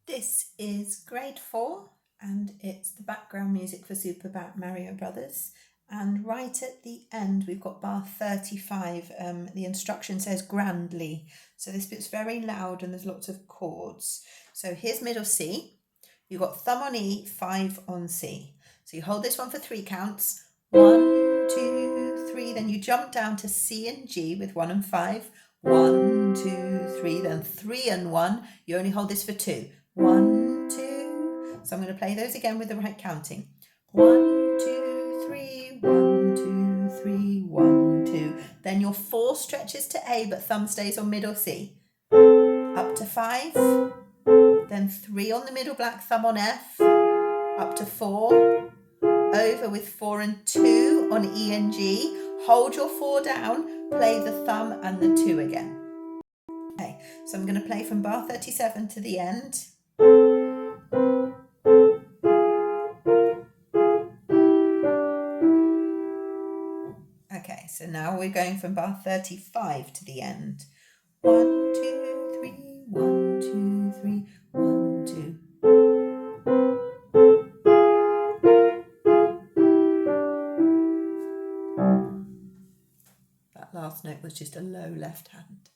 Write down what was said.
This is grade 4 and it's the background music for Super Mario Brothers. And right at the end, we've got bar 35. The instruction says grandly. So this bit's very loud and there's lots of chords. So here's middle C. You've got thumb on E, 5 on C. So you hold this one for 3 counts. 1, 2, 3. Then you jump down to C and G with 1 and 5. 1, 2, 3. Then 3 and 1. You only hold this for 2. 1, 2. So I'm going to play those again with the right counting. 1, 2, 3. 1, 2, 3. 1, 2. Then your 4 stretches to A, but thumb stays on middle C. Up to 5. Then 3 on the middle black, thumb on F. Up to 4. Over with 4 and 2 on E and G. Hold your 4 down. Play the thumb and the 2 again. Okay, so I'm going to play from bar 37 to the end. Okay, so now we're going from bar 35 to the end. 1, 2, 3, 1, 2, 3, 1, 2. That last note was just a low left hand.